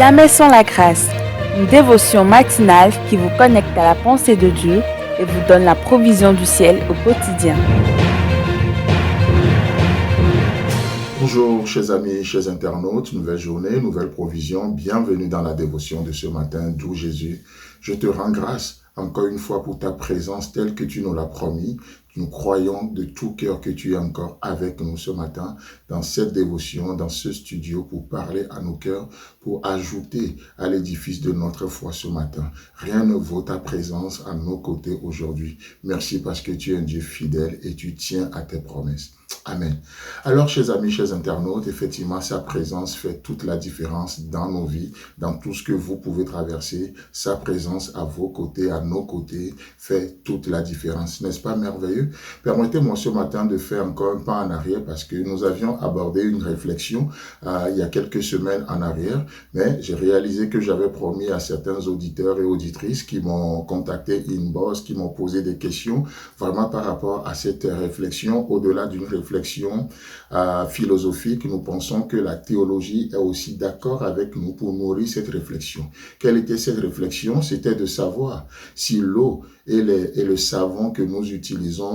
Jamais sans la grâce, une dévotion matinale qui vous connecte à la pensée de Dieu et vous donne la provision du ciel au quotidien. Bonjour chers amis, chers internautes, nouvelle journée, nouvelle provision, bienvenue dans la dévotion de ce matin, d'où Jésus. Je te rends grâce encore une fois pour ta présence telle que tu nous l'as promis. Nous croyons de tout cœur que tu es encore avec nous ce matin dans cette dévotion, dans ce studio pour parler à nos cœurs, pour ajouter à l'édifice de notre foi ce matin. Rien ne vaut ta présence à nos côtés aujourd'hui. Merci parce que tu es un Dieu fidèle et tu tiens à tes promesses. Amen. Alors, chers amis, chers internautes, effectivement, sa présence fait toute la différence dans nos vies, dans tout ce que vous pouvez traverser. Sa présence à vos côtés, à nos côtés, fait toute la différence. N'est-ce pas merveilleux? Permettez-moi ce matin de faire encore un pas en arrière parce que nous avions abordé une réflexion il y a quelques semaines en arrière, mais j'ai réalisé que j'avais promis à certains auditeurs et auditrices qui m'ont contacté inbox, qui m'ont posé des questions vraiment par rapport à cette réflexion, au-delà d'une réflexion philosophique. Nous pensons que la théologie est aussi d'accord avec nous pour nourrir cette réflexion. Quelle était cette réflexion? C'était de savoir si l'eau et le savon que nous utilisons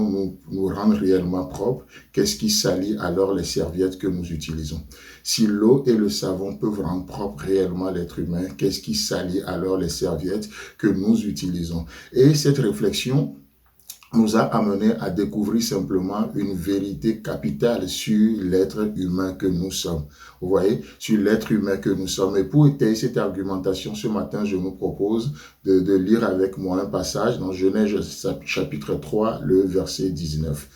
nous rendent réellement propres. Qu'est-ce qui salit alors les serviettes que nous utilisons? Si l'eau et le savon peuvent rendre propre réellement l'être humain, qu'est-ce qui salit alors les serviettes que nous utilisons? Et cette réflexion nous a amené à découvrir simplement une vérité capitale sur l'être humain que nous sommes. Vous voyez, sur l'être humain que nous sommes. Et pour étayer cette argumentation, ce matin, je vous propose de lire avec moi un passage dans Genèse chapitre 3, le verset 19.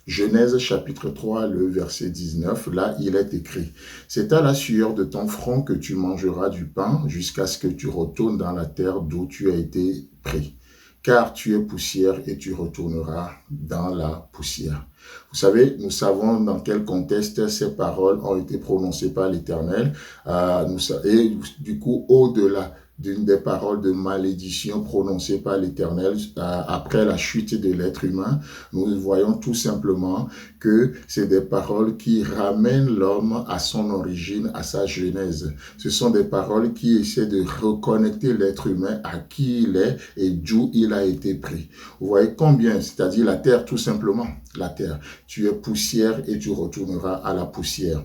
Genèse chapitre 3, le verset 19, là, il est écrit « C'est à la sueur de ton front que tu mangeras du pain jusqu'à ce que tu retournes dans la terre d'où tu as été pris. » Car tu es poussière et tu retourneras dans la poussière. Vous savez, nous savons dans quel contexte ces paroles ont été prononcées par l'Éternel. Et du coup, au-delà d'une des paroles de malédiction prononcées par l'Éternel après la chute de l'être humain, nous voyons tout simplement que c'est des paroles qui ramènent l'homme à son origine, à sa genèse. Ce sont des paroles qui essaient de reconnecter l'être humain à qui il est et d'où il a été pris. Vous voyez combien, c'est-à-dire la terre tout simplement, la terre. Tu es poussière et tu retourneras à la poussière.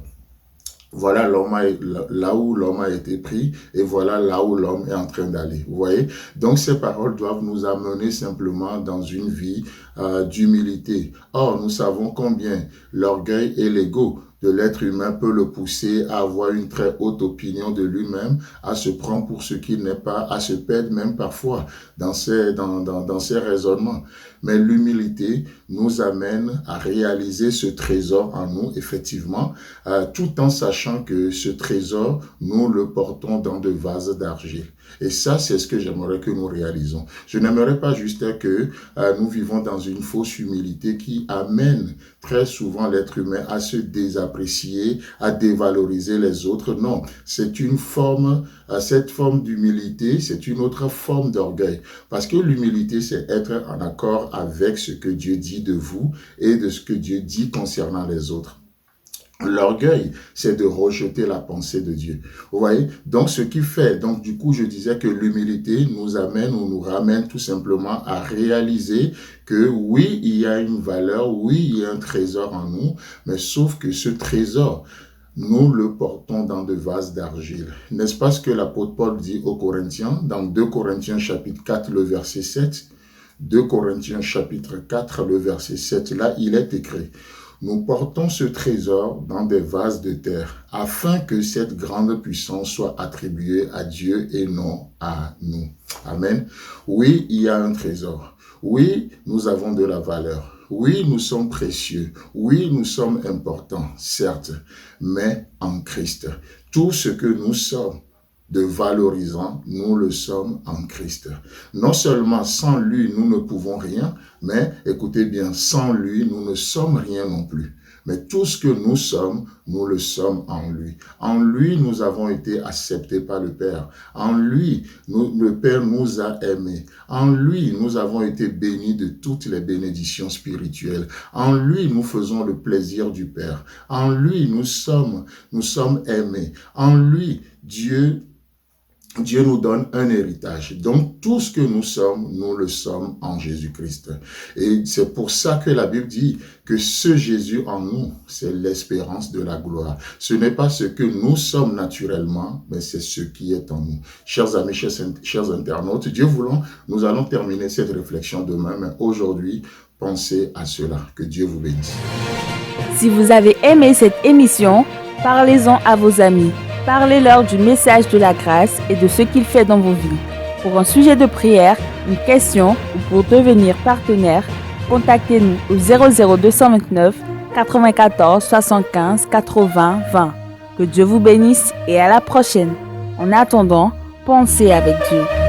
Voilà là où l'homme a été pris et voilà là où l'homme est en train d'aller. Vous voyez? Donc ces paroles doivent nous amener simplement dans une vie d'humilité. Or, nous savons combien l'orgueil et l'ego de l'être humain peut le pousser à avoir une très haute opinion de lui-même, à se prendre pour ce qu'il n'est pas, à se perdre même parfois dans ses raisonnements. Mais l'humilité nous amène à réaliser ce trésor en nous, effectivement, tout en sachant que ce trésor, nous le portons dans de vases d'argile. Et ça, c'est ce que j'aimerais que nous réalisons. Je n'aimerais pas juste que nous vivons dans une fausse humilité qui amène très souvent l'être humain à se désapprécier, à dévaloriser les autres. Non, c'est une forme, cette forme d'humilité, c'est une autre forme d'orgueil. Parce que l'humilité, c'est être en accord avec ce que Dieu dit de vous et de ce que Dieu dit concernant les autres. L'orgueil, c'est de rejeter la pensée de Dieu. Vous voyez? Donc, ce qui fait, donc du coup, je disais que l'humilité nous amène ou nous ramène tout simplement à réaliser que oui, il y a une valeur, oui, il y a un trésor en nous, mais sauf que ce trésor, nous le portons dans des vases d'argile. N'est-ce pas ce que l'apôtre Paul dit aux Corinthiens, dans 2 Corinthiens chapitre 4, le verset 7? 2 Corinthiens chapitre 4, le verset 7, là, il est écrit: nous portons ce trésor dans des vases de terre, afin que cette grande puissance soit attribuée à Dieu et non à nous. Amen. Oui, il y a un trésor. Oui, nous avons de la valeur. Oui, nous sommes précieux. Oui, nous sommes importants, certes, mais en Christ. Tout ce que nous sommes de valorisant, nous le sommes en Christ. Non seulement sans lui, nous ne pouvons rien, mais écoutez bien, sans lui, nous ne sommes rien non plus. Mais tout ce que nous sommes, nous le sommes en lui. En lui, nous avons été acceptés par le Père. En lui, le Père nous a aimés. En lui, nous avons été bénis de toutes les bénédictions spirituelles. En lui, nous faisons le plaisir du Père. En lui, nous sommes aimés. En lui, Dieu Dieu nous donne un héritage. Donc, tout ce que nous sommes, nous le sommes en Jésus-Christ. Et c'est pour ça que la Bible dit que ce Jésus en nous, c'est l'espérance de la gloire. Ce n'est pas ce que nous sommes naturellement, mais c'est ce qui est en nous. Chers amis, chers internautes, Dieu voulant, nous allons terminer cette réflexion demain, mais aujourd'hui, pensez à cela. Que Dieu vous bénisse. Si vous avez aimé cette émission, parlez-en à vos amis. Parlez-leur du message de la grâce et de ce qu'il fait dans vos vies. Pour un sujet de prière, une question ou pour devenir partenaire, contactez-nous au 00229 94 75 80 20. Que Dieu vous bénisse et à la prochaine. En attendant, pensez avec Dieu.